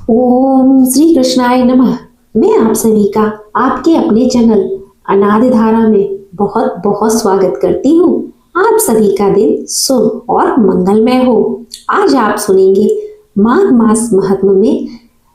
ओम श्री कृष्णाय नमः। मैं आप सभी का आपके अपने चैनल अनादि धारा में बहुत बहुत स्वागत करती हूँ। आप सभी का दिन शुभ और मंगलमय हो। आज आप सुनेंगे माघ मास महात्म्य में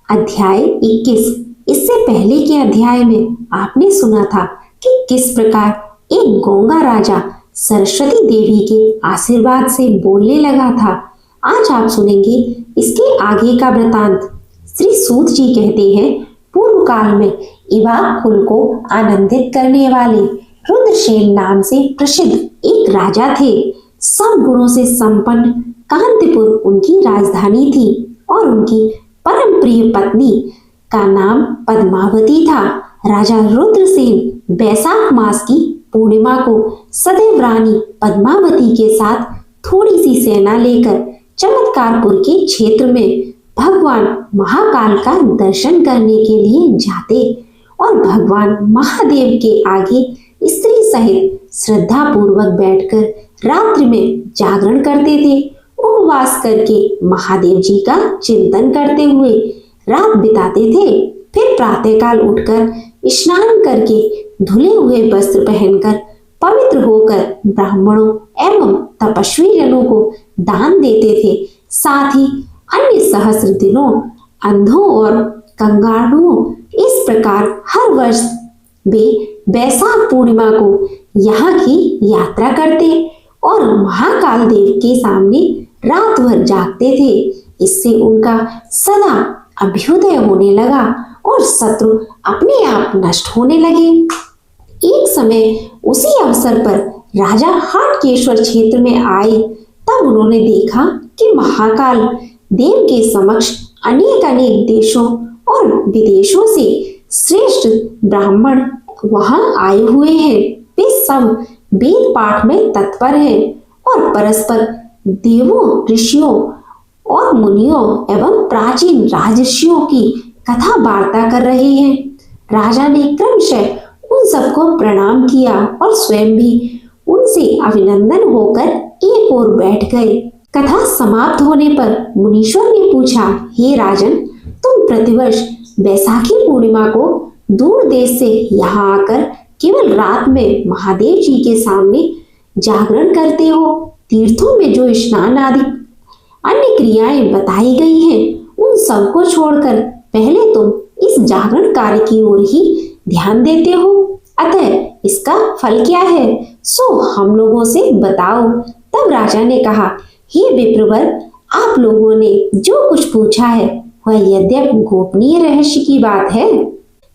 अध्याय 21। इससे पहले के अध्याय में आपने सुना था कि किस प्रकार एक गूंगा राजा सरस्वती देवी के आशीर्वाद से बोलने लगा था। आज आप सुनेंगे इसके आगे का वृतांत। श्री सूत जी कहते हैं, पूर्व काल में इवाक कुल को आनंदित करने वाले रुद्रसेन नाम से प्रसिद्ध एक राजा थे। सब गुणों से संपन्न कांतिपुर उनकी राजधानी थी और उनकी परम प्रिय पत्नी का नाम पद्मावती था। राजा रुद्रसेन बैसाख मास की पूर्णिमा को सदैव रानी पद्मावती के साथ थोड़ी सी सेना लेकर चमत्कारपुर के क्षेत्र में भगवान महाकाल का दर्शन करने के लिए जाते और भगवान महादेव के आगे स्त्री सहित श्रद्धा पूर्वक बैठकर रात्रि में जागरण करते थे। उपवास करके महादेव जी का चिंतन करते हुए रात बिताते थे। फिर प्रातःकाल उठकर स्नान करके धुले हुए वस्त्र पहनकर पवित्र होकर ब्राह्मणों एवं तपस्वी जनों को दान देते थे। साथ ही अन्य सहस्र दिनों अंधों और कंगालों इस प्रकार हर वर्ष वे बैसाख पूर्णिमा को यहाँ की यात्रा करते और महाकाल देव के सामने रात भर जागते थे। इससे उनका सदा अभ्युदय होने लगा और शत्रु अपने आप नष्ट होने लगे। एक समय उसी अवसर पर राजा हाटकेश्वर क्षेत्र में आए। तब उन्होंने देखा कि महाकाल देव के समक्ष अनेक अनेक देशों और विदेशों से श्रेष्ठ ब्राह्मण वहां आए हुए हैं। वे सब वेद पाठ में तत्पर हैं और परस्पर देवों, ऋषियों और मुनियों एवं प्राचीन राजर्षियों की कथा वार्ता कर रहे हैं। राजा ने क्रमशः उन सबको प्रणाम किया और स्वयं भी उनसे अभिनंदन होकर एक ओर बैठ गए। कथा समाप्त होने पर मुनीश्वर ने पूछा, हे राजन, तुम प्रतिवर्ष बैसाखी पूर्णिमा को दूर देश से यहाँ आकर केवल रात में महादेव जी के सामने जागरण करते हो। तीर्थों में जो स्नान आदि अन्य क्रियाएं बताई गई हैं, उन सबको छोड़कर पहले तुम इस जागरण कार्य की ओर ही ध्यान देते हो। अतः इसका फल क्या है, सो हम लोगों से बताओ। तब राजा ने कहा, हे विप्रवर, आप लोगों ने जो कुछ पूछा है वह यद्यपि गोपनीय रहस्य की बात है,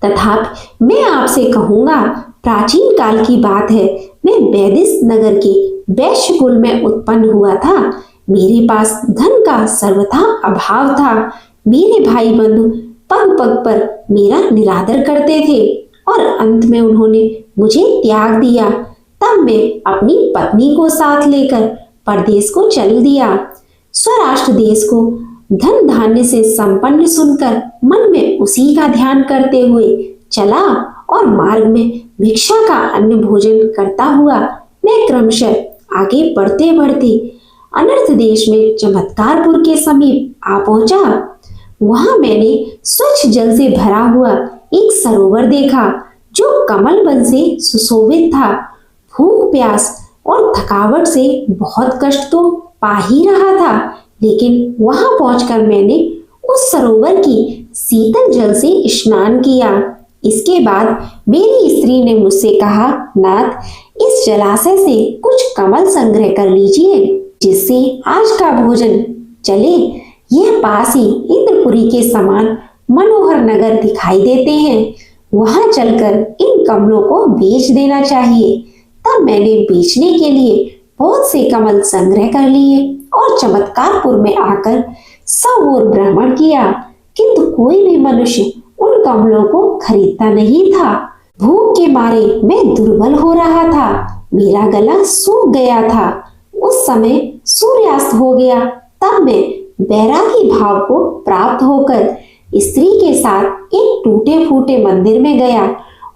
तथापि मैं आपसे कहूंगा, प्राचीन काल की बात है। मैं वैदिश नगर के वैश्य कुल में उत्पन्न हुआ था। मेरे पास धन का सर्वथा अभाव था। मेरे भाई बंधु पग पग पर मेरा निरादर करते थे और अंत में उन्होंने मुझे त्याग दिया। तब मैं अपनी पत्नी को साथ लेकर परदेश को चल दिया। स्वराष्ट्र देश को धन धान्य से संपन्न सुनकर मन में उसी का ध्यान करते हुए चला और मार्ग में भिक्षा का अन्न भोजन करता हुआ मैं क्रमशः आगे बढ़ते बढ़ते अनर्थ देश में चमत्कारपुर के समीप आ पहुंचा। वहां मैंने स्वच्छ जल से भरा हुआ एक सरोवर देखा जो कमल वन से सुशोभित था। भूख प्यास और थकावट से बहुत कष्ट तो पा ही रहा था, लेकिन वहां पहुंचकर मैंने उस सरोवर की शीतल जल से स्नान किया। इसके बाद मेरी स्त्री ने मुझसे कहा, नाथ, इस जलाशय से कुछ कमल संग्रह कर लीजिए जिससे आज का भोजन चले। यह पास ही इंद्रपुरी के समान मनोहर नगर दिखाई देते हैं। वहां चलकर इन कमलों को बेच देना चाहिए। तब मैंने बेचने के लिए बहुत से कमल संग्रह कर लिए और चमत्कारपुर में आकर सब ओर भ्रमण किया, किंतु कोई भी मनुष्य उन कमलों को खरीदता नहीं था। भूख के मारे मैं दुर्बल हो रहा था। मेरा गला सूख गया था। उस समय सूर्यास्त हो गया। तब मैं बैरागी भाव को प्राप्त होकर स्त्री के साथ एक टूटे फूटे मंदिर में गया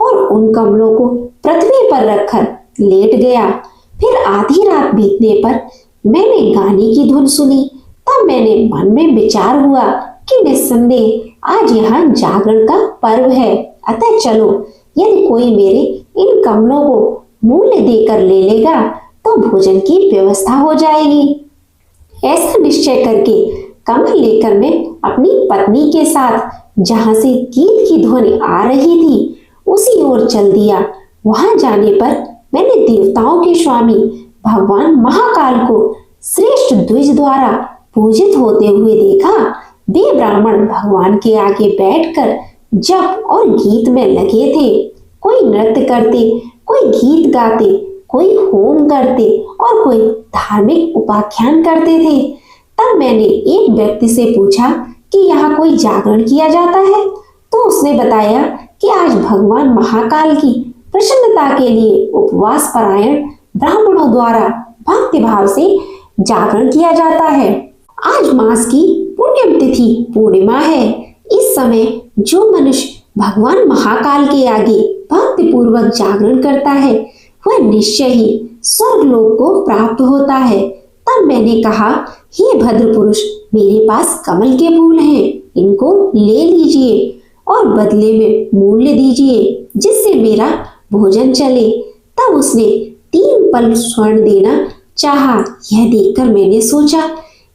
और उन कमलों को पृथ्वी पर रखकर लेट गया। फिर आधी रात बीतने पर मैंने गाने की धुन सुनी। तब मैंने मन में विचार हुआ कि निस्संदेह आज यहाँ जागरण का पर्व है, अतः चलो, यदि कोई मेरे इन कमलों को मूल्य देकर ले लेगा तो भोजन की व्यवस्था हो जाएगी। ऐसा निश्चय करके कमल लेकर मैं अपनी पत्नी के साथ जहां से गीत की ध्वनि आ रही थी उसी ओर चल दिया। वहां जाने पर मैंने देवताओं के स्वामी भगवान महाकाल को श्रेष्ठ द्विज द्वारा पूजित होते हुए देखा। वे ब्राह्मण भगवान के आगे बैठकर जप और गीत में लगे थे। कोई नृत्य करते, कोई गीत गाते, कोई होम करते और कोई धार्मिक उपाख्यान करते थे। तब मैंने एक व्यक्ति से पूछा कि यहाँ कोई जागरण किया जाता है, तो उसने बताया कि आज भगवान महाकाल की प्रसन्नता के लिए उपवास परायण ब्राह्मणों द्वारा भक्ति भाव से जागरण किया जाता है। आज मास की पुण्यम तिथि पूर्णिमा है। इस समय जो मनुष्य भगवान महाकाल के आगे भक्ति पूर्वक जागरण करता है वह निश्चय ही स्वर्ग लोक को प्राप्त होता है। तब मैंने कहा, हे भद्र पुरुष, मेरे पास कमल के फूल हैं, इनको ले लीजिए और बदले में मूल्य दीजिए जिससे मेरा भोजन चले। तब उसने 3 पल स्वर्ण देना चाहा। यह देखकर मैंने सोचा,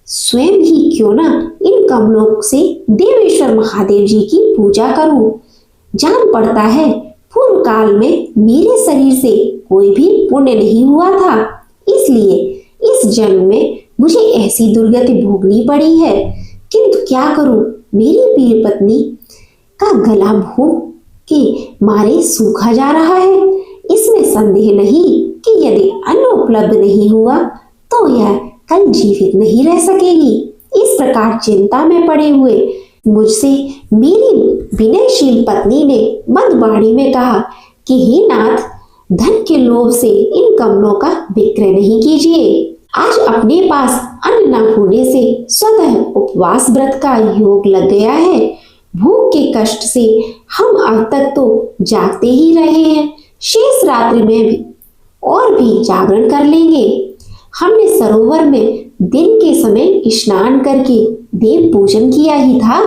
स्वयं ही क्यों ना इन कमलों से देवेश्वर महादेव जी की पूजा करूं। जान पड़ता है पूर्व काल में मेरे शरीर से कोई भी पुण्य नहीं हुआ था, इसलिए इस जन्म में मुझे ऐसी दुर्गति भोगनी पड़ी है। किंतु क्या करूं, मेरी प्रिय पत्नी का गला भूख के मारे सूखा जा रहा है। इसमें संदेह नहीं कि यदि अन्न उपलब्ध नहीं हुआ तो यह कल जीवित नहीं रह सकेगी। इस प्रकार चिंता में पड़े हुए मुझसे मेरी विनयशील पत्नी ने मंदवाणी में कहा कि हे नाथ, धन के लोभ से इन कमलों का विक्रय नहीं कीजिए। आज अपने पास अन्न न होने से स्वतः उपवास व्रत का योग लग गया है। भूख के कष्ट से हम अब तक तो जागते ही रहे हैं, शेष रात्रि में भी और भी जागरण कर लेंगे। हमने सरोवर में दिन के समय स्नान करके देव पूजन किया ही था।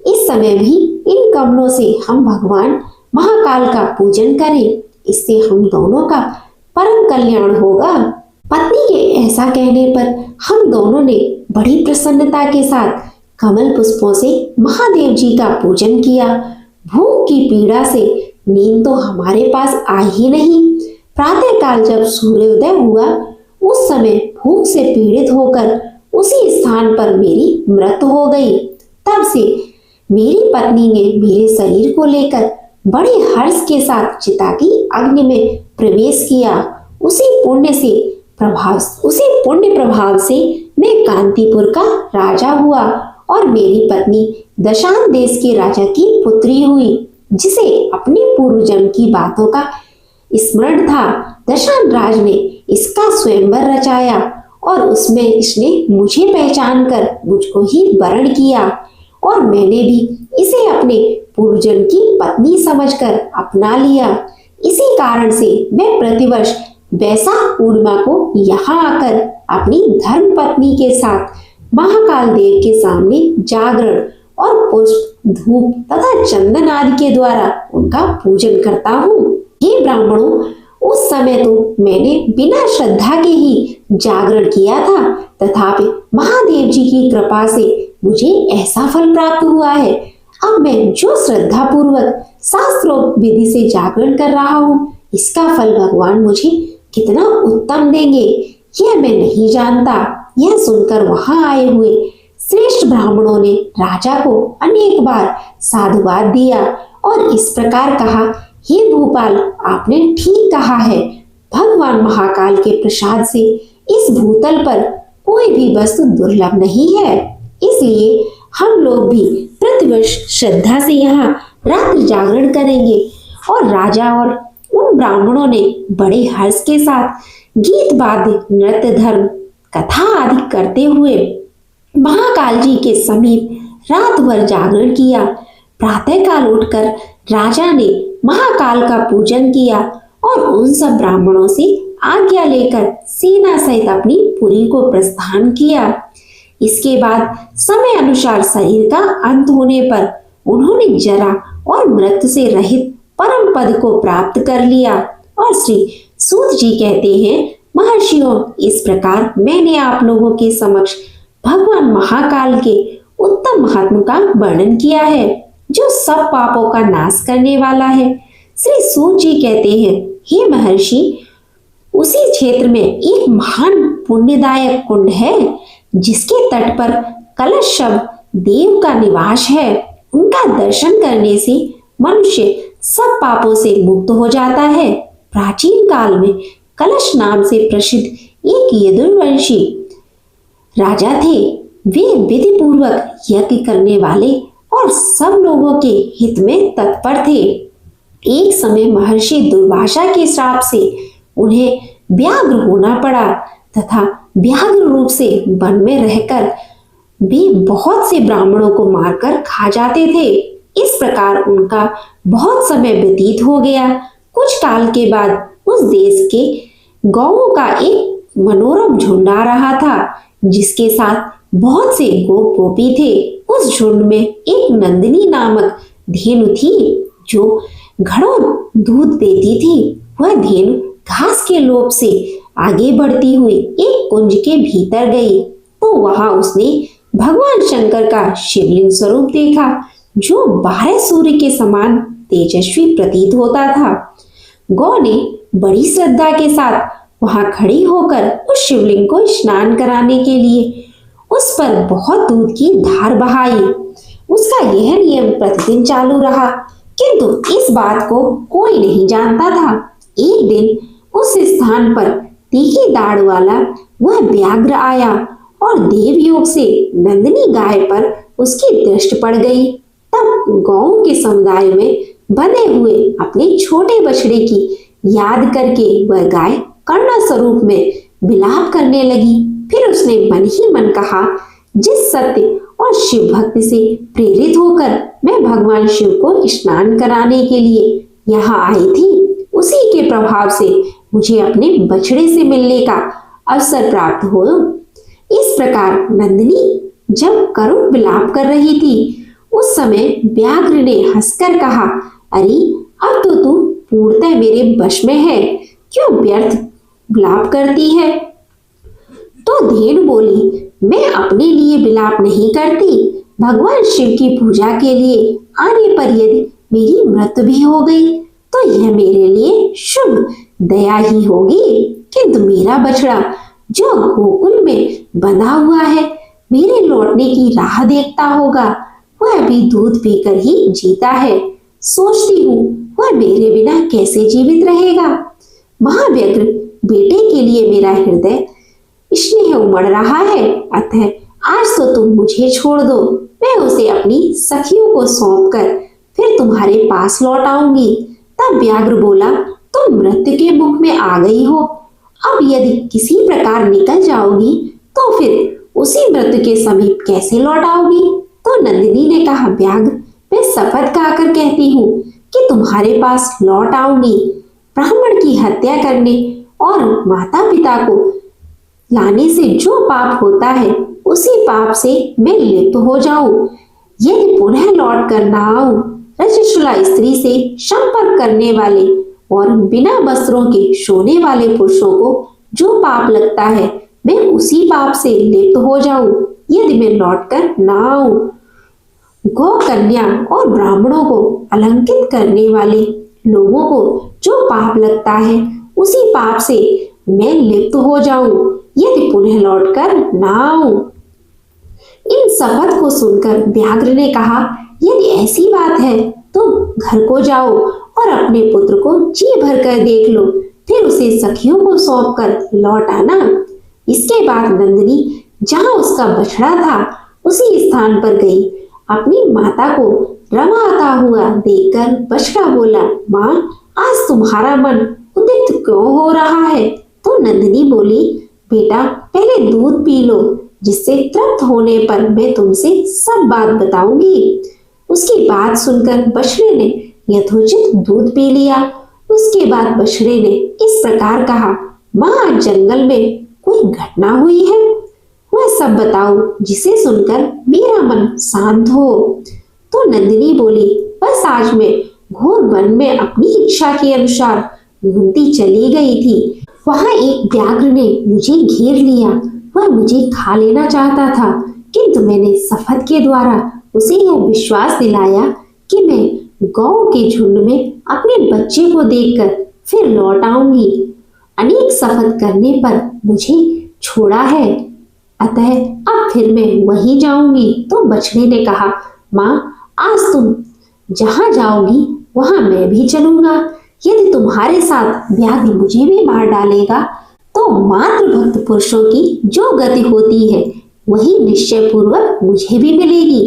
इस समय भी इन कमलों से हम भगवान महाकाल का पूजन करें, इससे हम दोनों का परम कल्याण होगा। पत्नी के ऐसा कहने पर हम दोनों ने बड़ी प्रसन्नता के साथ कमल पुष्पों से महादेव जी का पूजन किया। भूख की पीड़ा से नींद तो हमारे पास आ ही नहीं। प्रातः काल जब सूर्योदय हुआ उस समय भूख से पीड़ित होकर उसी स्थान पर मेरी मृत्यु हो गई। तब से मेरी पत्नी ने मेरे शरीर को लेकर बड़े हर्ष के साथ चिता की अग्नि में प्रवेश किया। उसी पुण्य प्रभाव से मैं कांतिपुर का राजा हुआ और मेरी पत्नी दशान देश के राजा की पुत्री हुई, जिसे अपने पूर्व जन्म की बातों का स्मरण था। दशान राज ने इसका स्वयंवर रचाया और उसमें इसने मुझे पहचान कर मुझको ही वरण किया और मैंने भी इसे अपने पूर्वजन्म की पत्नी समझकर अपना लिया। इसी कारण से मैं प्रतिवर्ष वैशाख पूर्णिमा को यहाँ आकर अपनी धर्म पत्नी के साथ महाकाल देव के सामने जागरण और पुष्प, धूप तथा चंदन आदि के द्वारा उनका पूजन करता हूँ। हे ब्राह्मणों, उस समय तो मैंने बिना श्रद्धा के ही जागरण किया था, तथापि महादेव जी की कृपा से मुझे ऐसा फल प्राप्त हुआ है। अब मैं जो श्रद्धा पूर्वक शास्त्रोक्त विधि से जागरण कर रहा हूँ, इसका फल भगवान मुझे कितना उत्तम देंगे यह मैं नहीं जानता। यह सुनकर वहां आए हुए श्रेष्ठ ब्राह्मणों ने राजा को अनेक बार साधुवाद दिया और इस प्रकार कहा, हे भूपाल, आपने ठीक कहा है। भगवान महाकाल के प्रसाद से इस भूतल पर कोई भी वस्तु दुर्लभ नहीं है, इसलिए हम लोग भी प्रतिवर्ष श्रद्धा से यहाँ रात्रि जागरण करेंगे। और राजा और उन ब्राह्मणों ने बड़े हर्ष के साथ गीत वाद्य, नृत्य, धर्म कथा आदि करते हुए महाकाल जी के समीप रात भर जागरण किया। प्रातः काल उठकर राजा ने महाकाल का पूजन किया और उन सब ब्राह्मणों से आज्ञा लेकर सेना सहित अपनी पुरी को प्रस्थान किया। इसके बाद समय अनुसार शरीर का अंत होने पर उन्होंने जरा और मृत्यु से रहित परम पद को प्राप्त कर लिया। और श्री सूत जी कहते हैं, महर्षियों, इस प्रकार मैंने आप लोगों के समक्ष भगवान महाकाल के उत्तम महात्मा का वर्णन किया है, जो सब पापों का नाश करने वाला है। श्री सूत जी कहते हैं, हे महर्षि, उसी क्षेत्र में एक महान पुण्यदायक कुंड है, जिसके तट पर कलश देव का निवास है। उनका दर्शन करने से मनुष्य सब पापों से मुक्त हो जाता है। प्राचीन काल में कलश नाम से प्रसिद्ध एक यदुवंशी राजा थे। वे विधि पूर्वक यज्ञ करने वाले और सब लोगों के हित में तत्पर थे। एक समय महर्षि दुर्वासा के श्राप से उन्हें व्याघ्र होना पड़ा तथा व्याघ्र रूप से वन में रहकर वे बहुत से ब्राह्मणों को मारकर खा जाते थे। इस प्रकार उनका बहुत समय व्यतीत हो गया। कुछ काल के बाद उस देश के गौओं का एक मनोरम झुंड आ रहा था, जिसके साथ बहुत से गोप गोपी थे। उस झुंड में एक नंदिनी नामक धेनु थी, जो घड़ों दूध देती थी। वह धेनु घास के लोभ से आगे बढ़ती हुई एक कुंज के भीतर गई, तो वहां उसने भगवान शंकर का शिवलिंग स्वरूप देखा, जो 12 सूर्य के समान तेजस्वी प्रतीत होता था। गौ ने बड़ी श्रद्धा के साथ वहां खड़ी होकर उस शिवलिंग को स्नान कराने के लिए उस पर बहुत दूध की धार बहाई। उसका यह नियम प्रतिदिन चालू रहा, किंतु इस बात को कोई नहीं जानता था। एक दिन उस स्थान पर तीखी दाढ़ वाला वह व्याघ्र आया और देवयोग से नंदिनी गाय पर उसकी दृष्टि पड़ गई। तब गौओं के समुदाय में बंधे हुए अपने छोटे बछड़े की याद करके वह गाय करुणा स्वरूप में विलाप करने लगी। फिर उसने मन ही मन कहा, जिस सत्य और शिव भक्ति से प्रेरित होकर मैं भगवान शिव को स्नान कराने के लिए यहाँ आई थी, उसी के प्रभाव से मुझे अपने बछड़े से मिलने का अवसर प्राप्त हो। इस प्रकार नंदिनी जब करुण विलाप कर रही थी, उस समय व्याघ्र ने हंसकर कहा, अरे अब तो तू पूर्णतः मेरे वश में है, क्यों व्यर्थ विलाप करती है? तो धेनु बोली, मैं अपने लिए विलाप नहीं करती। भगवान शिव की पूजा के लिए आने पर यदि मेरी मृत्यु भी हो गई तो यह मेरे लिए शुभ दया ही होगी। किंतु मेरा बछड़ा जो गोकुल में बंधा हुआ है, मेरे लौटने की राह देखता होगा। वह भी दूध पीकर ही जीता है। सोचती हूँ वह मेरे बिना कैसे जीवित रहेगा। महाव्यग्र बेटे के लिए मेरा हृदय स्नेह उमड़ रहा है, अतः आज तो तुम मुझे छोड़ दो। मैं उसे अपनी सखियों को सौंप कर फिर तुम्हारे पास लौट आऊंगी। तब व्याघ्र बोला, तुम मृत्यु के मुख में आ गई हो, अब यदि किसी प्रकार निकल जाओगी तो फिर उसी मृत्यु के समीप कैसे लौट आओगी? तो नंदिनी ने कहा, व्याघ्र, मैं शपथ खाकर कहती हूँ कि तुम्हारे पास लौट आऊंगी। ब्राह्मण की हत्या करने और माता पिता को लाने से जो पाप होता है, उसी पाप से मैं लिप्त हो जाऊं। यदि पुनः लौट कर न आऊं, रजस्वला स्त्री से संपर्क करने वाले और बिना वस्त्रों के सोने वाले पुरुषों को जो पाप लगता है, मैं उसी पाप से लिप्त हो जाऊं। यदि मैं लौटकर न आऊं, गौ कन्या और ब्राह्मणों को अलंकित करने वाले लोगों को जो पाप लगता है, उसी पाप से मैं लिप्त हो जाऊं। यदि पुनः लौटकर न आऊं। इन शपथ को सुनकर व्याघ्र ने कहा, यदि ऐसी बात है तो घर को जाओ और अपने पुत्र को जी भर कर देख लो, फिर उसे सखियों को सौंप कर लौट आना। इसके बाद नंदिनी जहाँ उसका बछड़ा था उसी स्थान पर गई। अपनी माता को रमाता हुआ देखकर बछड़ा बोला, माँ, आज तुम्हारा मन उद्विग्न क्यों हो रहा है? तो नंदिनी बोली, बेटा, पहले दूध पी लो, जिससे तृप्त होने पर मैं तुमसे सब बात बताऊंगी। उसकी बात सुनकर बछड़े ने यथोचित दूध पी लिया। उसके बाद बछड़े ने इस प्रकार कहा, माँ, जंगल में कोई घटना हुई है? वह सब बताओ जिसे सुनकर मेरा मन शांत हो। तो नंदिनी बोली, बस आज मैं घोर वन में अपनी इच्छा के अनुसार घूमती चली गई थी। वहां एक व्याघ्र ने मुझे घेर लिया। वह मुझे खा लेना चाहता था, किंतु मैंने शपथ के द्वारा उसे यह विश्वास दिलाया कि मैं गौ के झुंड में अपने बच्चे को देखकर फिर लौट आऊंगी। अनेक शपथ करने पर मुझे छोड़ा है, अतः अब फिर मैं वहीं जाऊंगी। तो बछड़े ने कहा, माँ, आज तुम जहां जाओगी वहां मैं भी चलूंगा। यदि तुम्हारे साथ व्याघ्र मुझे भी मार डालेगा तो मात्र भक्त पुरुषों की जो गति होती है वही निश्चय पूर्वक मुझे भी मिलेगी।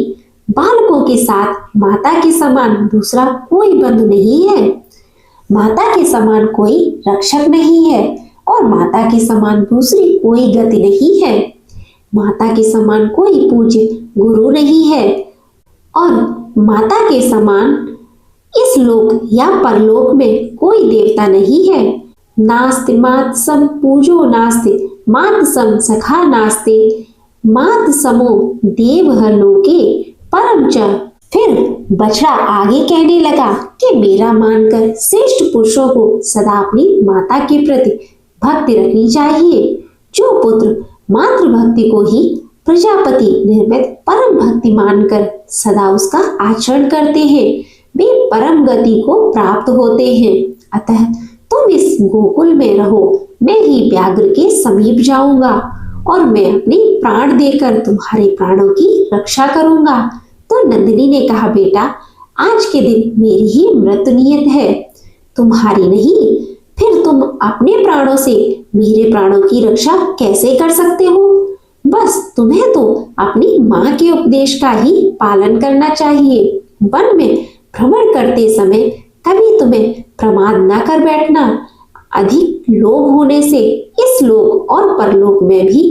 बालकों के साथ माता के समान दूसरा कोई बंध नहीं है, माता के समान कोई रक्षक नहीं है, और माता के समान दूसरी कोई गति नहीं है। माता के समान कोई पूज्य गुरु नहीं है, और माता के समान इस लोक या परलोक में कोई देवता नहीं है। नास्ति मात सम पूजो नास्ति मात सम सखा नास्ति मात समो देव लोके परम च। फिर बछड़ा आगे कहने लगा कि मेरा मानकर श्रेष्ठ पुरुषों को सदा अपनी माता के प्रति भक्ति रखनी चाहिए। जो पुत्र मातृभक्ति को ही प्रजापति निर्मित परम भक्ति मानकर सदा उसका आचरण करते हैं वे परम गति को प्राप्त होते हैं। अतः तुम इस गोकुल में रहो, मैं ही व्याघ्र के समीप जाऊंगा और मैं अपने प्राण देकर तुम्हारे प्राणों की रक्षा करूंगा। तो नंदिनी ने कहा, बेटा, आज के दिन मेरी ही मृत्यु नियत है, तुम्हारी नहीं। फिर तुम अपने प्राणों से मेरे प्राणों की रक्षा कैसे कर सकते हो? बस तुम्हें तो अपनी माँ के उपदेश का ही पालन करना चाहिए। वन में भ्रमण करते समय कभी तुम्हें प्रमाद न कर बैठना। अधिक लोभ होने से इस लोक और परलोक में भी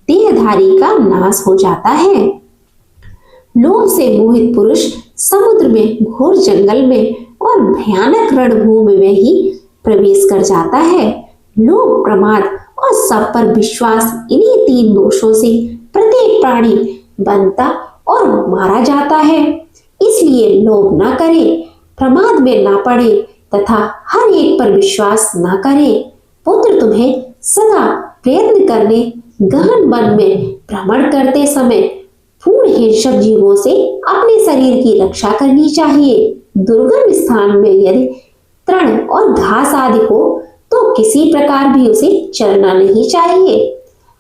देहधारी का नाश हो जाता है। लोभ से मोहित पुरुष समुद्र में, घोर जंगल में और भयानक रणभूमि में ही प्रवेश कर जाता है। लोभ, प्रमाद और सब पर विश्वास, इन्हीं तीन दोषों से प्रत्येक प्राणी बनता और मारा जाता है। इसलिए लोभ न करे, प्रमाद में ना पड़े तथा हर एक पर विश्वास ना करे। पुत्र तुम्हें सदा प्रयत्न करने गहन वन में भ्रमण करते समय पूर्ण हिंसक जीवों से अपने शरीर की रक्षा करनी चाहिए। दुर्गम स्थान में यदि तृण और घास आदि हो तो किसी प्रकार भी उसे चरना नहीं चाहिए।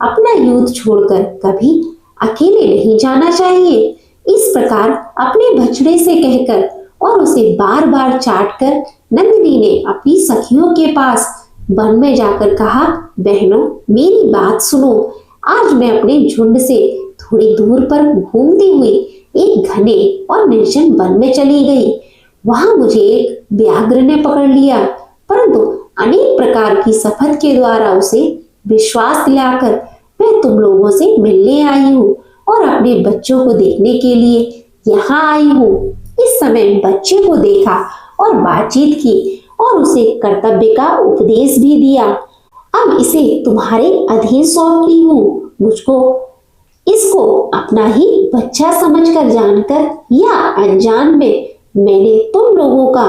अपना युद्ध छोड़कर कभी अकेले नहीं जाना चाहिए। इस प्रकार अपने बछड़े से कहकर और उसे बार बार चाटकर नंदिनी ने अपनी सखियों के पास वन में जाकर कहा, बहनों, मेरी बात सुनो। आज मैं अपने झुंड से थोड़ी दूर पर घूमती हुई एक घने और निर्जन वन में चली गई। वहां मुझे एक व्याघ्र ने पकड़ लिया, परंतु अनेक प्रकार की शपथ के द्वारा उसे विश्वास दिलाकर मैं तुम लोगों से मिलने आई हूँ और अपने बच्चों को देखने के लिए यहाँ आई हूँ। इस समय बच्चे को देखा और बातचीत की और उसे कर्तव्य का उपदेश भी दिया। अब इसे तुम्हारे अधीन सौंपती हूँ। मुझको इसको अपना ही बच्चा समझकर जानकर या अनजान में मैंने तुम लोगों का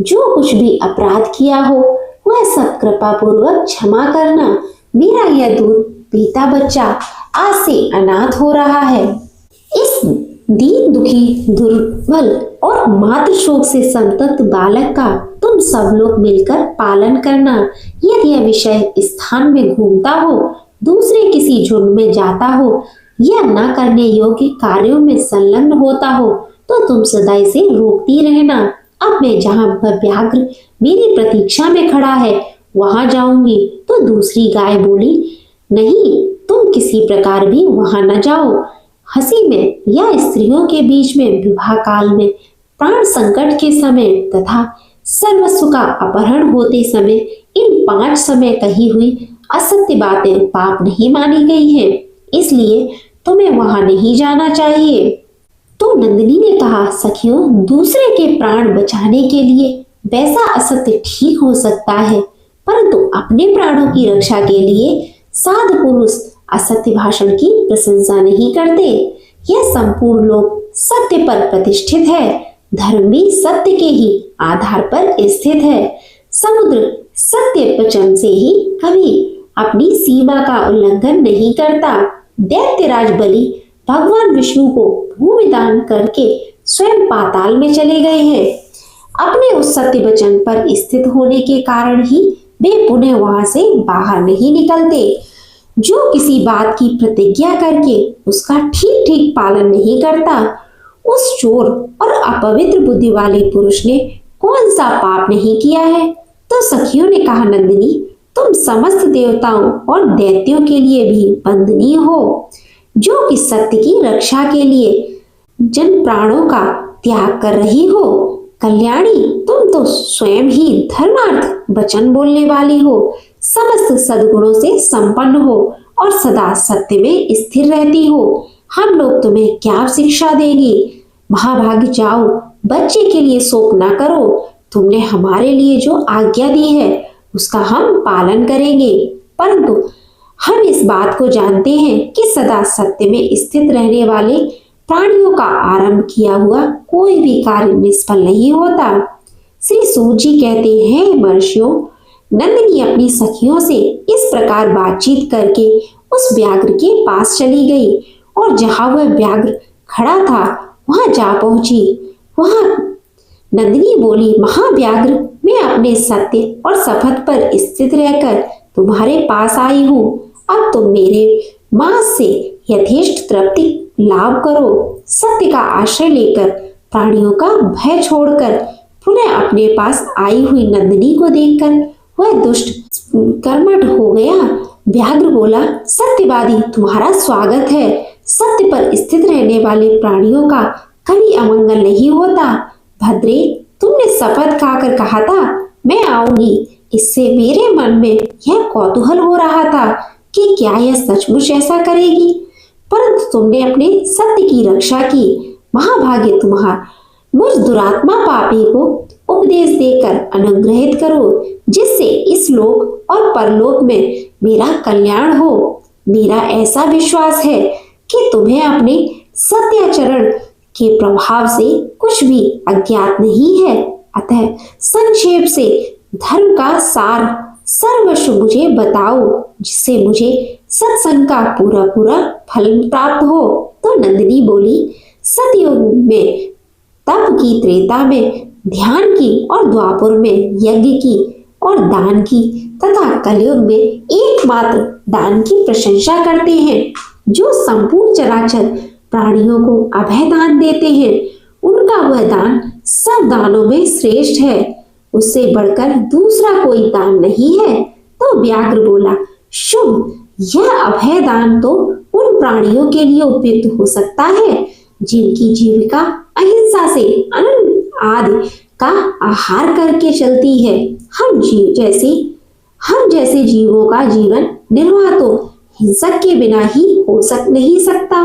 जो कुछ भी अपराध किया हो वह सब कृपा पूर्वक क्षमा करना। मेरा यह दूध पीता बच्चा आज से अनाथ हो रहा है। इस दीन दुखी, दुर्बल और मातृ शोक से संतप्त बालक का तुम सब लोग मिलकर पालन करना। यदि यह विषय स्थान में घूमता हो, दूसरे किसी झुंड में जाता हो या न करने योग्य कार्यों में संलग्न होता हो तो तुम सदा इसे रोकती रहना। अब मैं जहाँ व्याघ्र मेरी प्रतीक्षा में खड़ा है वहां जाऊंगी। तो दूसरी गाय बोली, नहीं, तुम किसी प्रकार भी वहां न जाओ। हंसी में या स्त्रियों के बीच में, विवाह काल में, प्राण संकट के समय तथा सर्वस्व का अपहरण होते समय इन 5 समय कही हुई असत्य बातें पाप नहीं मानी गई हैं, इसलिए तुम्हें वहां नहीं जाना चाहिए। तो नंदिनी ने कहा, सखियों, दूसरे के प्राण बचाने के लिए वैसा असत्य ठीक हो सकता है, परंतु अपने प्राणों की रक्षा के लिए साधु पुरुष असत्य भाषण की प्रशंसा नहीं करते। यह संपूर्ण लोक सत्य पर प्रतिष्ठित है। धर्म भी सत्य के ही आधार पर स्थित है। समुद्र सत्य वचन से ही कभी अपनी सीमा का उल्लंघन नहीं करता। दैत्यराज बलि भगवान विष्णु को भूमि दान करके स्वयं पाताल में चले गए हैं। अपने उस सत्य वचन पर स्थित होने के कारण ही वे पुनः वहां से बाहर नहीं निकलते। जो किसी बात की प्रतिज्ञा करके उसका ठीक ठीक पालन नहीं करता, उस चोर और अपवित्र बुद्धि वाले पुरुष ने कौन सा पाप नहीं किया है। तो सखियों ने कहा, नंदिनी, तुम समस्त देवताओं और दैत्यों के लिए भी वंदनीय हो, जो कि सत्य की रक्षा के लिए जन प्राणों का त्याग कर रही हो। कल्याणी, तुम तो स्वयं ही धर्मार्थ वचन बोलने वाली हो, समस्त सद्गुणों से संपन्न हो और सदा सत्य में स्थिर रहती हो। हम लोग तुम्हें क्या शिक्षा देंगे। महाभाग्य जाओ, बच्चे के लिए शोक ना करो। तुमने हमारे लिए जो आज्ञा दी है उसका हम पालन करेंगे, परंतु हम इस बात को जानते हैं कि सदा सत्य में स्थित रहने वाले प्राणियों का आरंभ किया हुआ कोई भी कार्य निष्फल नहीं होता। श्री सूत जी कहते हैं, महर्षियों, नंदिनी अपनी सखियों से इस प्रकार बातचीत करके उस व्याघ्र के पास चली गई और जहां वह व्याघ्र खड़ा था वहां जा पहुंची। वहां नंदिनी बोली, महाव्याघ्र, मैं अपने सत्य और शपथ पर स्थित रहकर तुम्हारे पास आई हूँ। अब तुम मेरे मांस से यथेष्ट तृप्ति लाभ करो। सत्य का आश्रय लेकर प्राणियों का भय छोड़कर पुनः अपने पास आई हुई नंदिनी को देखकर वह दुष्ट कर्मठ हो गया। व्याघ्र बोला, सत्यवादी, तुम्हारा स्वागत है। सत्य पर स्थित रहने वाले प्राणियों का कभी अमंगल नहीं होता। भद्रे, तुमने शपथ खाकर कहा था मैं आऊंगी। इससे मेरे मन में यह कौतूहल हो रहा था कि क्या यह सचमुच ऐसा करेगी, परंतु तुमने अपने सत्य की रक्षा की। महाभाग्य तुम्हारा। मुझ दुरात्मा पापी को उपदेश देकर अनुग्रहित करो, जिससे इस लोक और परलोक में मेरा कल्याण हो। मेरा ऐसा विश्वास है कि तुम्हें अपने सत्याचरण के प्रभाव से कुछ भी अज्ञात नहीं है। अतः संक्षेप से धर्म का सार सर्वस्व मुझे बताओ, जिससे मुझे सत्संग का पूरा पूरा फल प्राप्त हो। तो नंदिनी बोली, सतयुग में तप की, त्रेता में ध्यान की और द्वापर में यज्ञ की और दान की तथा कलयुग में एकमात्र दान की प्रशंसा करते हैं। जो संपूर्ण चराचर प्राणियों को अभय दान देते हैं, उनका वह दान सब दानों में श्रेष्ठ है। उससे बढ़कर दूसरा कोई दान नहीं है। तो व्याघ्र बोला, शुभ, यह अभय दान तो उन प्राणियों के लिए उपयुक्त हो सकता है जिनकी जीविका अहिंसा से अन्न आदि का आहार करके चलती है। हम जैसे जीवों का जीवन निर्वाह तो हिंसक के बिना ही नहीं सकता।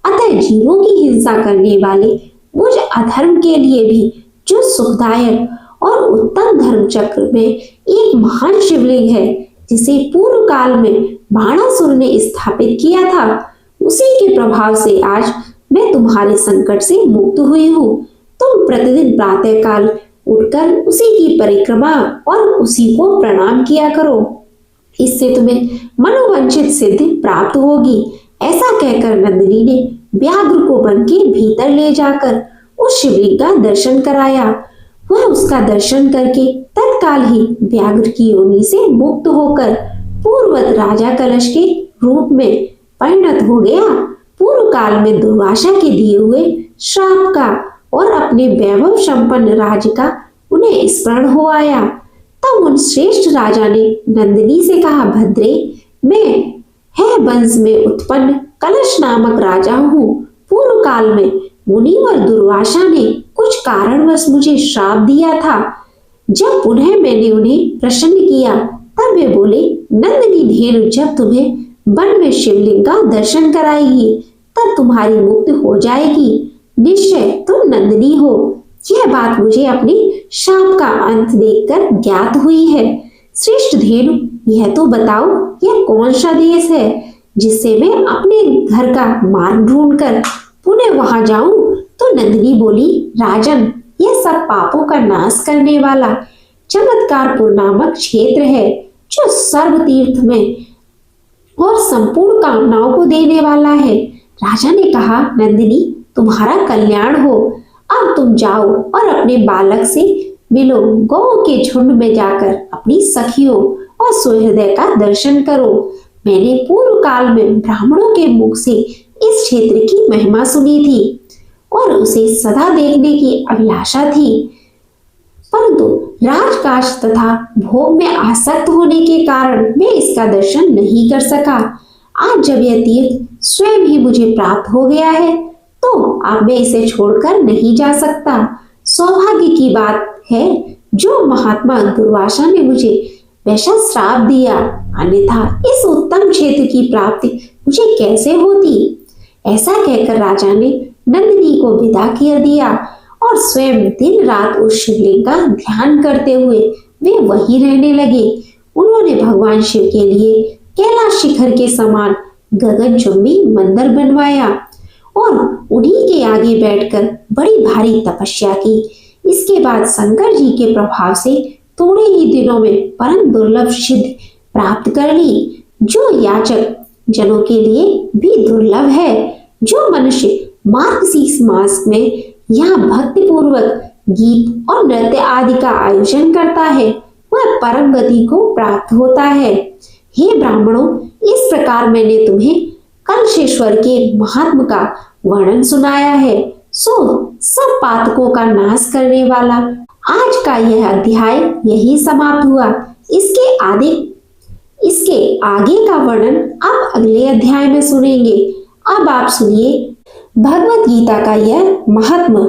अतः जीवों की हिंसा करने वाले मुझ अधर्म के लिए भी जो सुखदायक और उत्तम धर्म चक्र में एक महान शिवलिंग है, जिसे पूर्व काल में बाणासुर ने स्थापित किया था, उसी के प्रभाव से आज मैं तुम्हारे संकट से मुक्त हुई हूँ। तुम प्रतिदिन प्रातः काल उठकर उसी की परिक्रमा और उसी को प्रणाम किया करो। इससे तुम्हें मनोवांछित सिद्धि प्राप्त होगी। ऐसा कहकर नंदिनी ने व्याघ्र को वन के भीतर ले जाकर उस शिवलिंग का दर्शन कराया। वह उसका दर्शन करके तत्काल ही व्याघ्र की योनि से मुक्त होकर पूर्ववत राजा कलश के रूप में परिणत हो गया। पूर्व काल में दुर्वासा के दिए हुए श्राप का और अपने वैभव संपन्न राज्य का उन्हें स्मरण हो आया। तब उन श्रेष्ठ राजा ने नंदिनी से कहा, भद्रे, मैं है वंश में उत्पन्न कलश नामक राजा हूँ। पूर्व काल में मुनि और दुर्वासा ने कुछ कारणवश मुझे श्राप दिया था। जब पुनः मैंने उन्हें प्रसन्न किया, तब वे बोले, नंदिनी धेनु जब तुम्हें वन में शिवलिंग का दर्शन कराएगी, तब तुम्हारी मुक्ति हो जाएगी। निश्चय तुम नंदिनी हो। यह बात मुझे अपने शाप का अंत देखकर ज्ञात हुई है। श्रेष्ठ धेनु, यह तो बताओ, यह कौन सा देश है जिससे मैं अपने घर का मार्ग ढूंढकर पुनः वहां जाऊं। तो नंदिनी बोली, राजन, यह सब पापों का नाश करने वाला चमत्कारपुर नामक क्षेत्र है, जो सर्व तीर्थ में और संपूर्ण कामनाओं को देने वाला है। राजा ने कहा, नंदिनी, तुम्हारा कल्याण हो। अब तुम जाओ और अपने बालक से मिलो। गौ के झुंड में जाकर अपनी सखियों और सुहृदय का दर्शन करो। मैंने पूर्व काल में ब्राह्मणों के मुख से इस क्षेत्र की महिमा सुनी थी और उसे सदा देखने की अभिलाषा थी, परंतु राजकाज तथा भोग में आसक्त होने के कारण मैं इसका दर्शन नहीं कर सका। आज जब यह तीर्थ स्वयं ही मुझे प्राप्त हो गया है, तो अब मैं इसे छोड़कर नहीं जा सकता। सौभाग्य की बात है जो महात्मा दुर्वासा ने मुझे वैसा श्राप दिया, अन्यथा इस उत्तम क्षेत्र की प्राप्ति मुझे कैसे होती। ऐसा कहकर राजा ने नंदिनी को विदा कर दिया और स्वयं दिन रात उस शिवलिंग का ध्यान करते हुए वे वहीं रहने लगे। उन्होंने भगवान शिव के लिए कैलाश शिखर के समान गगनचुंबी मंदिर बनवाया और उन्हीं के आगे बैठकर बड़ी भारी तपस्या की। इसके बाद शंकर जी के प्रभाव से थोड़े ही दिनों में परम दुर्लभ सिद्धि प्राप्त कर ली, जो याचक जनों के लिए भी दुर्लभ है। जो मनुष्य मार्गशीर्ष मास में यहाँ भक्ति पूर्वक गीत और नृत्य आदि का आयोजन करता है, वह परम गति को प्राप्त होता है। हे ब्राह्मणों, इस प्रकार मैंने तुम्हें कलशेश्वर के महात्म का वर्णन सुनाया है। सो सब पातकों का नाश करने वाला आज का यह अध्याय यही समाप्त हुआ। इसके आगे का वर्णन आप अगले अध्याय में सुनेंगे। अब आप सुनिए भगवत गीता का यह महात्म।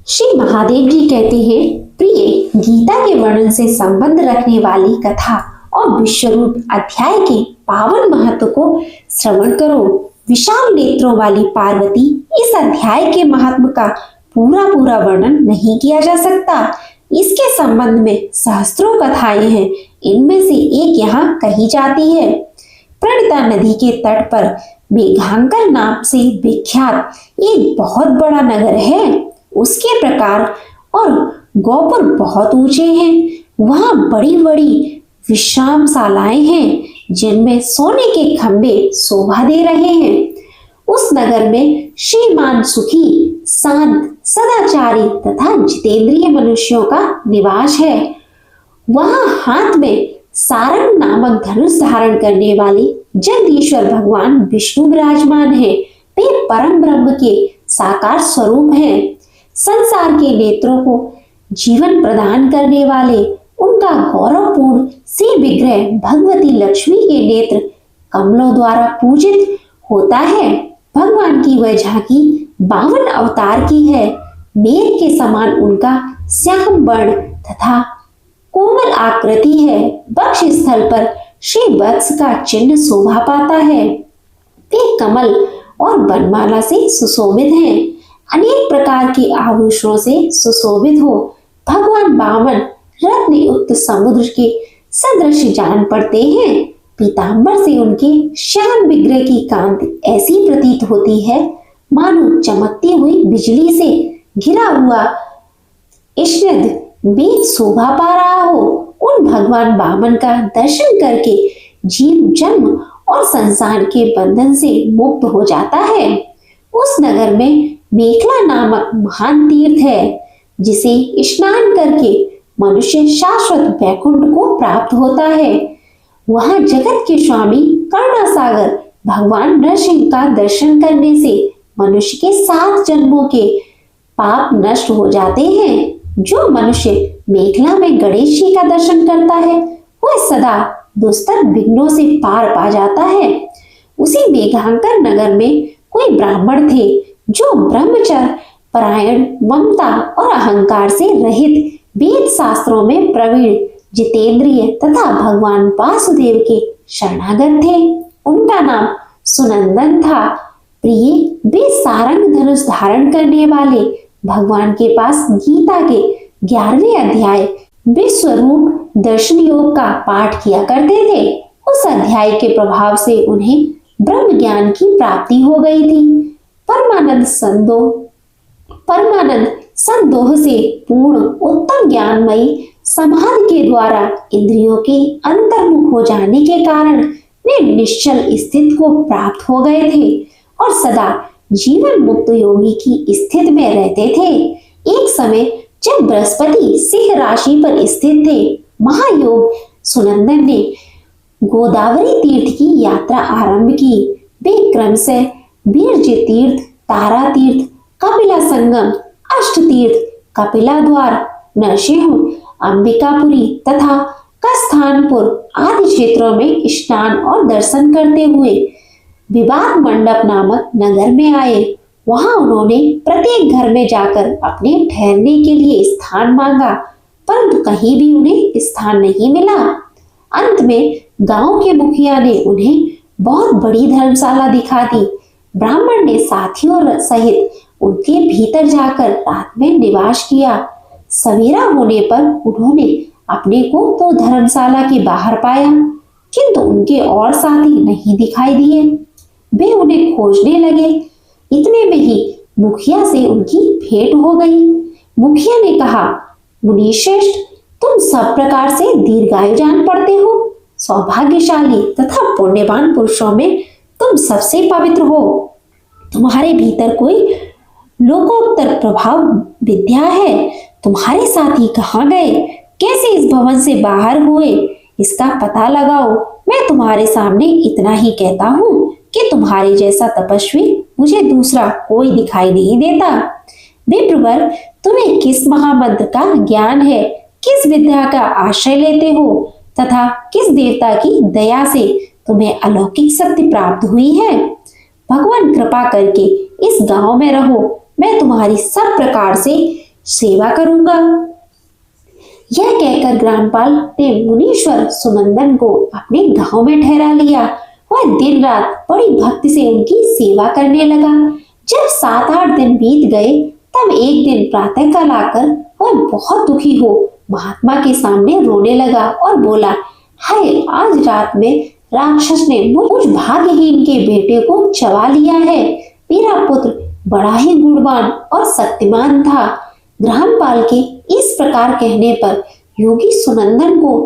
श्री महादेव जी कहते हैं, प्रिय, गीता के वर्णन से संबंध रखने वाली कथा और विश्वरूप अध्याय के पावन महत्व को श्रवण करो। विशाल नेत्रों वाली पार्वती, इस अध्याय के महात्म का पूरा वर्णन नहीं किया जा सकता। इसके संबंध में सहस्त्रों कथाएं हैं। इनमें से एक यहाँ कही जाती है। प्रणिता नदी के तट पर मेघांकर नाम से विख्यात एक बहुत बड़ा नगर है। उसके प्रकार और गोपुर बहुत ऊंचे हैं। वहाँ बड़ी बड़ी विश्रामशालाएं हैं, जिनमें सोने के खंभे शोभा दे रहे हैं। उस नगर में श्रीमान सुखी, शांत, सदाचारी तथा जितेंद्रिय मनुष्यों का निवास है। वहाँ हाथ में सारंग नामक धनुष धारण करने वाले जगदीश्वर भगवान विष्णु विराजमान है। वे परम ब्रह्म के साकार स्वरूप हैं। संसार के नेत्रों को जीवन प्रदान करने वाले उनका गौरवपूर्ण से विग्रह भगवती लक्ष्मी के नेत्र कमलों द्वारा पूजित होता है। भगवान की वह झांकी 52 अवतार की है। मेघ के समान उनका श्याम वर्ण तथा कोमल आकृति है। वक्ष स्थल पर श्री वत्स का चिन्ह शोभा पाता है। वे कमल और वनमाला से सुशोभित हैं। अनेक प्रकार के आभूषणों से सुशोभित हो भगवान वामन रत्न युक्त समुद्र के सदृश जान पड़ते हैं। पीतांबर से उनके श्याम विग्रह की कांति ऐसी प्रतीत होती है मानो चमकती हुई बिजली से घिरा हुआ इष्णद मेघ शोभा पा रहा हो। उन भगवान वामन का दर्शन करके जीव जन्म और संसार के बंधन से मुक्त हो जाता है। उस नगर में मेखला नामक महान तीर्थ है, जिसे स्नान करके मनुष्य शाश्वत वैकुंठ को प्राप्त होता है। वहां जगत के स्वामी करुणासागर भगवान नरसिंह का दर्शन करने से मनुष्य के 7 जन्मों के पाप नष्ट हो जाते हैं। जो मनुष्य मेखला में गणेश जी का दर्शन करता है, वह सदा दुस्तर विघ्नों से पार पा जाता है। उसी मेघांकर नगर में कोई ब्राह्मण थे, जो ब्रह्मचर्य परायण, ममता और अहंकार से रहित, वेद शास्त्रों में प्रवीण, जितेंद्रिय तथा भगवान वासुदेव के शरणागत थे। उनका नाम सुनंदन था। प्रिय, वे सारंग धनुष धारण करने वाले भगवान के पास गीता के 11वें अध्याय विश्वरूप दर्शन योग का पाठ किया करते थे। उस अध्याय के प्रभाव से उन्हें ब्रह्म ज्ञान की प्राप्ति हो गई थी। परमानंद संदोह से पूर्ण उत्तम ज्ञानमयी समाधि के द्वारा इंद्रियों के अंतर्मुख हो जाने के कारण वे निश्चल स्थिति को प्राप्त हो गए थे और सदा जीवन मुक्त योगी की स्थिति में रहते थे। एक समय जब बृहस्पति सिंह राशि पर स्थित थे, महायोग सुनंदन ने गोदावरी तीर्थ की यात्रा आरंभ की। वे क्रमशः बीरज तीर्थ, तारा तीर्थ, कपिला संगम, अष्ट तीर्थ, कपिला द्वार, नरसिंह, अंबिकापुरी तथा कस्थानपुर आदि क्षेत्रों में स्नान और दर्शन करते हुए विवाद मंडप नामक नगर में आए। वहां उन्होंने प्रत्येक घर में जाकर अपने ठहरने के लिए स्थान मांगा, परंतु कहीं भी उन्हें स्थान नहीं मिला। अंत में गांव के मुखिया ने उन्हें बहुत बड़ी धर्मशाला दिखा दी। ब्राह्मण ने साथियों सहित उनके भीतर जाकर रात में निवास किया। सवेरा होने पर उन्होंने अपने को तो धर्मशाला के बाहर पाया, किंतु उनके और साथी नहीं दिखाई दिए। वे उन्हें खोजने लगे। इतने में ही मुखिया से उनकी भेंट हो गई। मुखिया ने कहा, मुनिश्रेष्ठ, तुम सब प्रकार से दीर्घायु जान पड़ते हो। सौभाग्यशाली तथा पुण्यवान पुरुषों में तुम सबसे पवित्र हो। तुम्हारे भीतर कोई लोकोत्तर प्रभाव विद्या है। तुम्हारे साथी कहाँ गए, कैसे इस भवन से बाहर हुए, इसका पता लगाओ। मैं तुम्हारे सामने इतना ही कहता हूँ कि तुम्हारे जैसा तपस्वी मुझे दूसरा कोई दिखाई नहीं देता। विप्रवर, तुम्हें किस महामंत्र का ज्ञान है, किस विद्या का आश्रय लेते हो तथा किस देवता की दया से तुम्हें अलौकिक शक्ति प्राप्त हुई है? भगवान कृपा करके इस गांव में रहो, मैं तुम्हारी सब प्रकार से सेवा करूंगा। यह कहकर ग्रामपाल ने मुनीश्वर सुनंदन को अपने गांव में ठहरा लिया। वह दिन रात बड़ी भक्ति से उनकी सेवा करने लगा। जब 7-8 दिन बीत गए, तब एक दिन प्रातःकाल आकर वह बहुत दुखी हो महात्मा के सामने रोने लगा और बोला, हाय, आज रात में राक्षस ने मुझ भाग्यहीन के बेटे को चबा लिया है। मेरा पुत्र बड़ा ही गुणवान और शक्तिमान था। ग्रामपाल के इस प्रकार कहने पर योगी सुनंदन को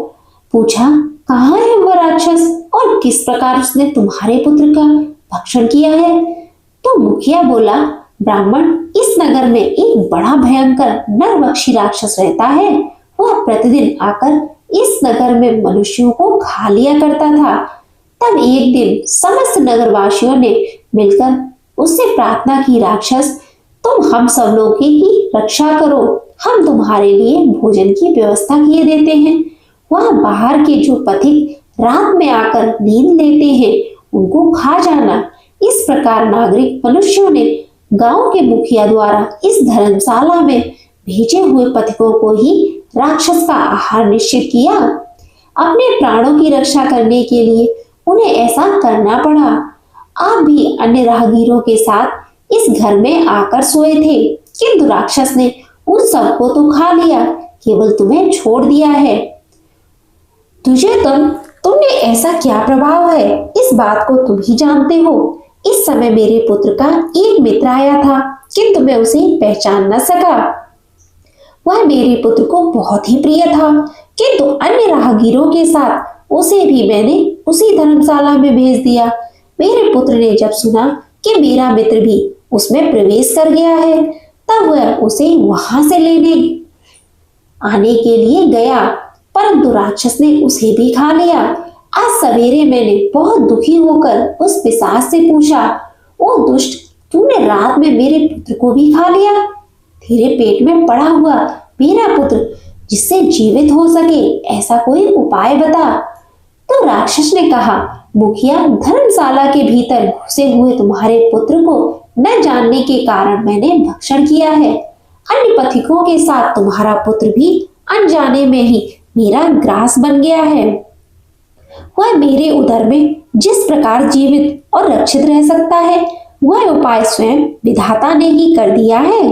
पूछा, कहाँ है वह राक्षस और किस प्रकार उसने तुम्हारे पुत्र का भक्षण किया है? तो मुखिया बोला, ब्राह्मण, इस नगर में एक बड़ा भयंकर नरभक्षी राक्षस रहता है। वह प्रतिदिन आकर इस नगर में मनुष्यों को खा लिया करता था। तब एक दिन समस्त नगरवासियों ने मिलकर उससे प्रार्थना की, राक्षस, तुम हम सब लोगों की रक्षा करो, हम तुम्हारे लिए भोजन की व्यवस्था किए देते हैं। वहां बाहर के जो पथिक रात में आकर नींद लेते हैं, उनको खा जाना। इस प्रकार नागरिक मनुष्यों ने गांव के मुखिया द्वारा इस धर्मशाला में भेजे हुए पथिकों को ही राक्षस का आहार निश्चित किया। अपने प्राणों की रक्षा करने के लिए उन्हें ऐसा करना पड़ा। आप भी अन्य राहगीरों के साथ इस घर में आकर सोए थे, किंतु राक्षस ने उन सबको तो खा लिया, केवल तुम्हें छोड़ दिया है। तुमने ऐसा क्या प्रभाव है, इस बात को तुम ही जानते हो। इस समय मेरे पुत्र का एक मित्र आया था, किंतु मैं उसे पहचान न सका। वह मेरे पुत्र को बहुत ही प्रिय था, किंतु अन्य राहगीरों के साथ उसे भी मैंने उसी धर्मशाला में भेज दिया। मेरे पुत्र ने जब सुना कि मेरा मित्र भी उसमें प्रवेश कर गया है, तब वह उसे वहां से लेने आने के लिए गया, परंतु राक्षस ने उसे भी खा लिया। आज सवेरे मैंने बहुत दुखी होकर उस पिशाच से पूछा, ओ दुष्ट, तूने रात में मेरे पुत्र को भी खा लिया? तेरे पेट में पड़ा हुआ मेरा पुत्र जिससे जीवित हो सके, ऐसा कोई उपाय बता। तो राक्षस ने कहा, मुखिया, धर्मशाला के भीतर घुसे हुए तुम्हारे पुत्र को न जानने के कारण मैंने भक्षण किया है। अन्य पथिकों के साथ तुम्हारा पुत्र भी अनजाने में ही मेरा ग्रास बन गया है। वह मेरे उदर में जिस प्रकार जीवित और रक्षित रह सकता है, वह उपाय स्वयं विधाता ने ही कर दिया है।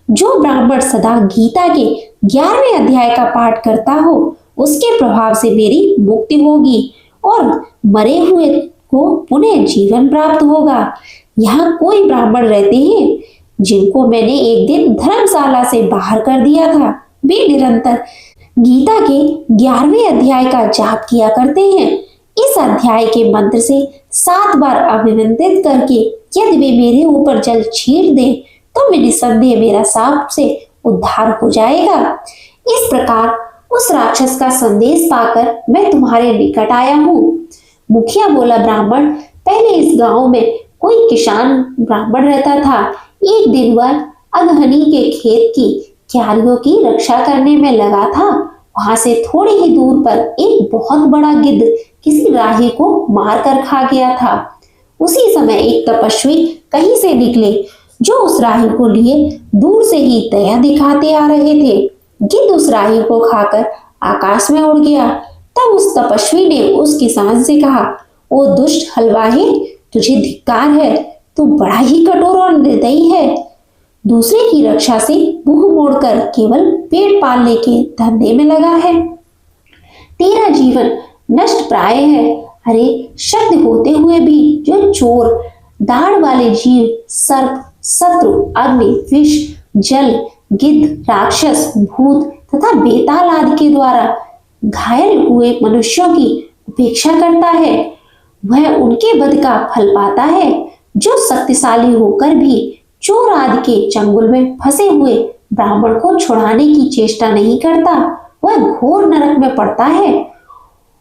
जो ब्राह्मण सदा गीता के 11वें अध्याय का पाठ करता हो, उसके प्रभाव से मेरी मुक्ति होगी और मरे हुए को पुनः जीवन प्राप्त होगा। यहाँ कोई ब्राह्मण रहते हैं जिनको मैंने एक दिन धर्मशाला से बाहर कर दिया था। वे निरंतर गीता के 11वें अध्याय का जाप किया करते हैं। इस अध्याय के मंत्र से 7 बार अभिवंदित करके यदि वे मेरे ऊपर जल छीट दें तो मैं निसंदेह मेरा सांप से उद्धार हो जाएगा। इस प्रकार उस राक्षस का संदेश पाकर मैं तुम्हारे निकट आया हूँ। मुखिया बोला, ब्राह्मण, पहले इस गांव में कोई किसान ब्राह्मण रहता था। एक दिन वह अगहनी के खेत की क्यारियों की रक्षा करने में लगा था। वहां से थोड़ी ही दूर पर एक बहुत बड़ा गिद्ध किसी राही को मार कर खा गया था। उसी समय एक तपस्वी कहीं से निकले जो उस राही को लिए दूर से ही दया दिखाते आ रहे थे। गिद्ध उस राही को खाकर आकाश में उड़ गया। तब उस तपस्वी ने उस किसान से कहा, ओ दुष्ट हलवाही, तुझे धिक्कार है, तू बड़ा ही कठोर और निर्दयी है। दूसरे की रक्षा से मुंह मोड़कर केवल पेट पालने के धंधे में लगा है। तेरा जीवन नष्ट प्राय है। अरे शब्द होते हुए भी जो चोर, दाढ़ वाले जीव, सर्प, शत्रु, अग्नि, विष, जल, गिद्ध, राक्षस, भूत तथा बेताल आदि के द्वारा घायल हुए मनुष्यों की उपेक्षा करता है, वह उनके वध का फल पाता है। जो शक्तिशाली होकर भी चोर आदि के चंगुल में फंसे हुए ब्राह्मण को छुड़ाने की चेष्टा नहीं करता, वह घोर नरक में पड़ता है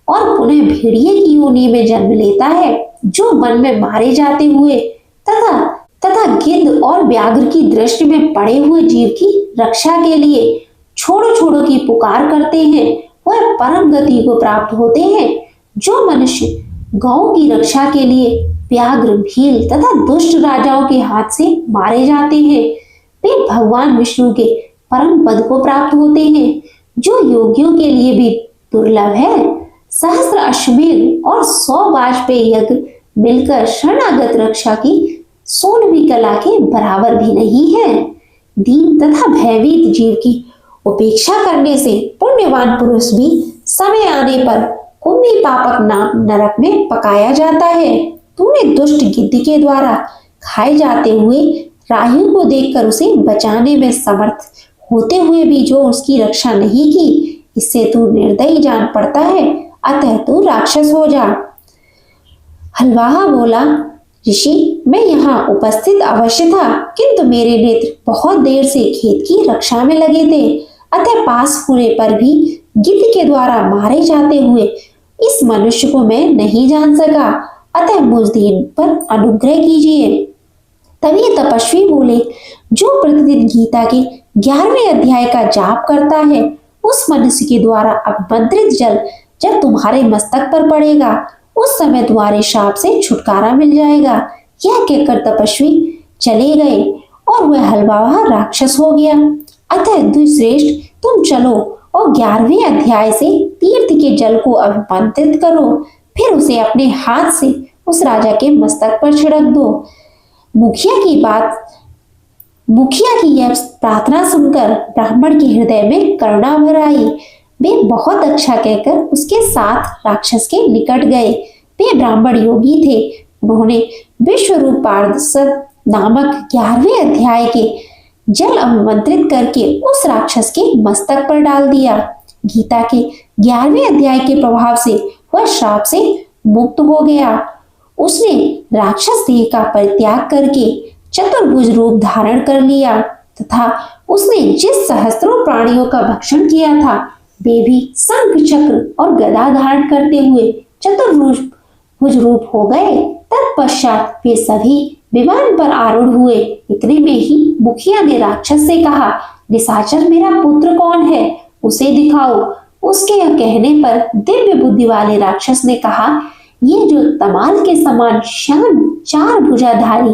और पुनः भेड़िए की योनि में जन्म लेता है। जो वन में मारे जाते हुए तथा गिद्ध और व्याघ्र की दृष्टि में पड़े हुए जीव की रक्षा के लिए छोड़ो छोड़ो की पुकार करते हैं, वह परम गति को प्राप्त होते हैं। जो मनुष्य गौ की रक्षा के लिए व्याघ्र, भील तथा दुष्ट राजाओं के हाथ से मारे जाते हैं, वे भगवान विष्णु के परम पद को प्राप्त होते हैं, जो योगियों के लिए भी दुर्लभ है। सहस्त्र अश्वमेध और 100 वाजपेयी यज्ञ मिलकर शरणागत रक्षा की 16वीं कला के बराबर भी नहीं है। दीन तथा भयभीत जीव की उपेक्षा करने से पुण्यवान पुरुष भी समय आने पर कुंभी पापक नाम नरक में पकाया जाता है। तूने दुष्ट गिद्ध के द्वारा खाए जाते हुए राही को देखकर उसे बचाने में समर्थ होते हुए भी जो उसकी रक्षा नहीं की, इससे तू निर्दयी जान पड़ता है, अतः तू राक्षस हो जा। हलवाहा बोला, ऋषि, मैं यहाँ उपस्थित अवश्य था, किंतु मेरे नेत्र बहुत देर से खेत की रक्षा में लगे थे, अतः पास होने पर भी गिद्ध के द्वारा मारे जाते हुए इस मनुष्य को मैं नहीं जान सका, अतः मुझ दीन पर अनुग्रह कीजिए। तभी तपस्वी बोले, जो प्रतिदिन गीता के 11वें अध्याय का जाप करता है, उस मनुष्य के द्वारा अभिमंत्रित जल जब तुम्हारे मस्तक पर पड़ेगा, उस समय तुम्हारे शाप से छुटकारा मिल जाएगा। यह कहकर तपस्वी चले गए और वह हलवाहा राक्षस हो गया। अतः द्विश्रेष्ठ, तुम चलो और 11वें अध्याय से तीर्थ के जल को अभिमंत्रित करो, फिर उसे अपने हाथ से उस राजा के मस्तक पर छिड़क दो। मुखिया की यह प्रार्थना सुनकर ब्राह्मण के हृदय में करुणा भर आई। वे बहुत अच्छा कहकर उसके साथ राक्षस के निकट गए। वे ब्राह्मण योगी थे। उन्होंने विश्वरूप पार्षद नामक 11वें अध्याय के जल अभिमंत्रित करके उस राक्षस के मस्तक पर डाल दिया। गीता के 11वें अध्याय के प्रभाव से वह श्राप से मुक्त हो गया। उसने राक्षस देह का परित्याग करके चतुर्भुज रूप धारण कर लिया तथा उसने जिस सहस्त्रों प्राणियों का भक्षण किया था, वे भी शंख, चक्र और गदा धारण करते हुए चतुर्भुज रूप हो गए। तत्पश्चात वे सभी विमान पर आरूढ़ हुए। इतने में ही मुखिया ने राक्षस से कहा, निशाचर, मेरा पुत्र कौन है, उसे दिखाओ। उसके कहने पर दिव्य बुद्धि वाले राक्षस ने कहा, ये जो तमाल के समान श्याम 4 भुजाधारी,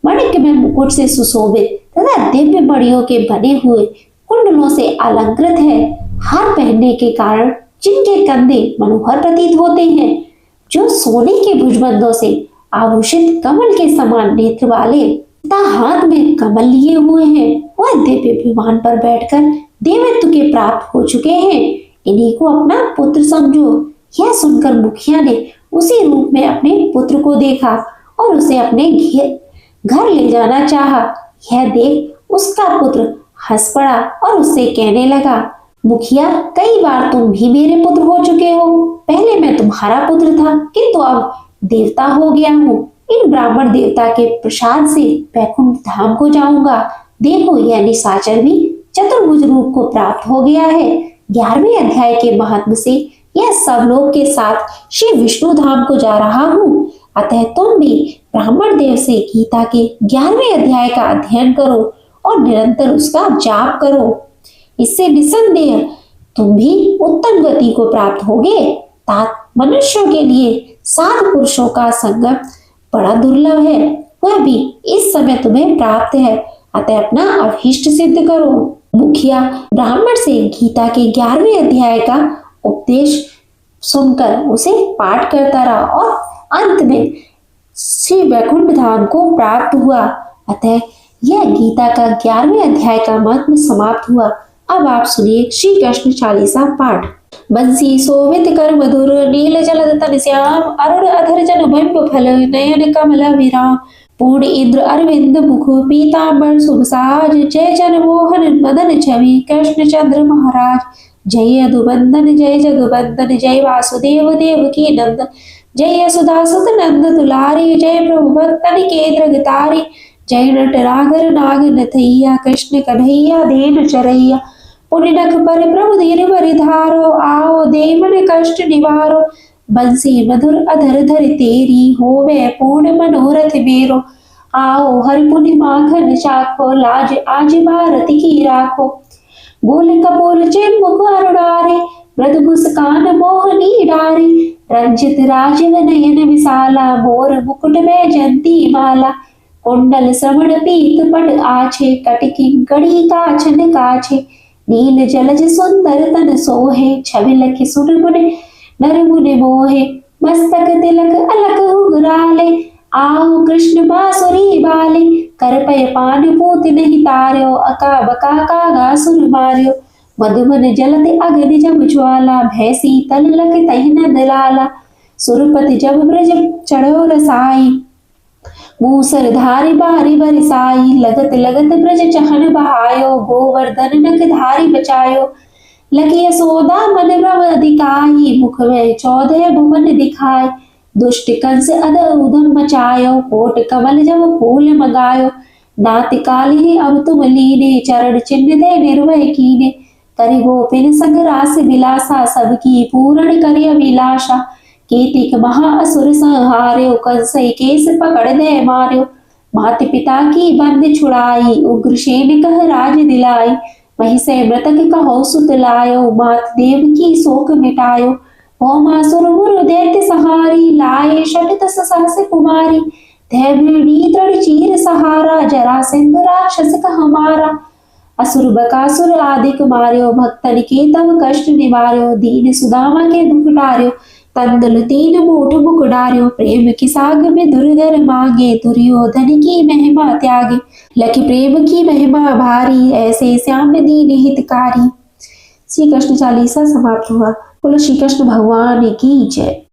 मणिक में मुकुट से सुशोभित तथा दिव्य मणियों के बने हुए कुंडलों से अलंकृत है, हार पहनने के कारण जिनके कंधे मनोहर प्रतीत होते हैं, जो सोने के भुजबंदों से आभूषित कमल के समान नेत्र वाले तथा हाथ में कमल लिए हुए हैं, वह दिव्य विमान पर बैठकर देवत्व के प्राप्त हो चुके हैं। इन्हीं को अपना पुत्र समझो। यह सुनकर मुखिया ने उसी रूप में अपने पुत्र को देखा और उसे अपने घर ले जाना चाहा। यह देख उसका पुत्र हंस पड़ा और उससे कहने लगा, मुखिया, कई बार तुम भी मेरे पुत्र हो चुके हो। पहले मैं तुम्हारा पुत्र था, किंतु अब देवता हो गया हूँ। इन ब्राह्मण देवता के प्रसाद से वैकुंठ धाम को जाऊंगा। देखो, यह निशाचर भी चतुर्भुज रूप को प्राप्त हो गया है। 11वें अध्याय के महात्म से यह सब लोग के साथ श्री विष्णु धाम को जा रहा हूँ। अतः तुम भी ब्राह्मण देव से गीता के 11वें अध्याय का अध्ययन करो और निरंतर उसका जाप करो। इससे निसंदेह तुम भी उत्तम गति को प्राप्त होगे। मनुष्यों के लिए 7 पुरुषों का संगम बड़ा दुर्लभ है, वह भी इस समय तुम्हें प्राप्त है। अतः अपना अभीष्ट सिद्ध करो। मुखिया ब्राह्मण से गीता के 11वें अध्याय का उपदेश सुनकर उसे पाठ करता रहा और अंत में श्री वैकुंठ धाम को प्राप्त हुआ। अतः यह गीता का 11वें अध्याय का महात्म्य समाप्त हुआ। अब आप सुनिए श्री कृष्ण चालीसा पाठ। बंसी सोवित कर मधुर नील जलद तन श्याम अरुण अधर जन बिंब फल नयन कमल विराम पूर्ण इंद्र अरविंद मुख पीतांबर शुभ साज जय जन मोहन मदन छवि कृष्ण चंद्र महाराज जय यदुवंदन जय जगवंदन जय वासुदेव देव की नंदन जय यशोदा सुत नंद दुलारी जय प्रभु भक्तन के द्रगतारी जय नटरागर नाग नथैया कृष्ण कन्हैया देन चरैया पुण्यनख पर प्रभु धीर भरि धारो आओ देवन कष्ट निवारो बंसी मधुर अधर धर तेरी होवे पूर्ण मनोरथ मेरो आओ हरि पुण्य माखन चाखो लाज आज भारत की राखो बोल कपोल चिन्मुख अरुणारे मृदु मुस्कान मोहनी डारे रंजित राजीव नयन विशाला मोर मुकुट में जंती माला कुंडल श्रवण पीत पट आछे कटकी गड़ी काछन काछे नील जलज सुंदर तन सोहे छवि लखि सुन मुने नर मुने मोहे मस्तक तिलक अलक उगराले आओ कृष्ण बांसुरी बाले कर पय पान पूत नहीं तार्यो अका बका कागा सुर मार्यो मधुमन जलत अग्नि जब ज्वाला भैसी तल लख तहि न दलाला सुरपति जब ब्रज चढ़ो रसाई मूसर धारी बारी बरसाई लगत लगत ब्रज चहन बहायो गोवर्धन नख धारी बचायो लगी यशोदा मन प्रभ अधिकाई मुख में 14 भुवन दिखाए दुष्ट कंस अद उदम मचायो कोट कमल जब फूल मंगायो नात काली अब तुम लीने चरण चिन्ह दे निर्भय कीने करि गोपिन संग रास विलासा सबकी पूर्ण करि अभिलाषा केतिक महाअसुर संहार्यो कंसई केस पकड़ दे मार्यो मात पिता की बंद छुड़ाई उग्रसेन कह राज दिलाई वहीं से मृतक कहो सुत लायो मात देव की शोक मिटायो होमासुर मुर दैत्य सहारी लाए षट सहस कुमारी धैर्य दृढ़ चीर सहारा जरा सिंधु राक्षस का हमारा असुर बकासुर आदिक मार्यो भक्तन के तब कष्ट निवार्यो दीन सुदामा के दुख टार्यो तंदल 3 मूठ मुकुडार्यो प्रेम की साग में दुर्धर मांगे दुर्योधन की महिमा त्यागे लखी प्रेम की महिमा भारी ऐसे श्याम दीन हितकारी। श्री कृष्ण चालीसा समाप्त हुआ। बोलो श्री कृष्ण भगवान की जय।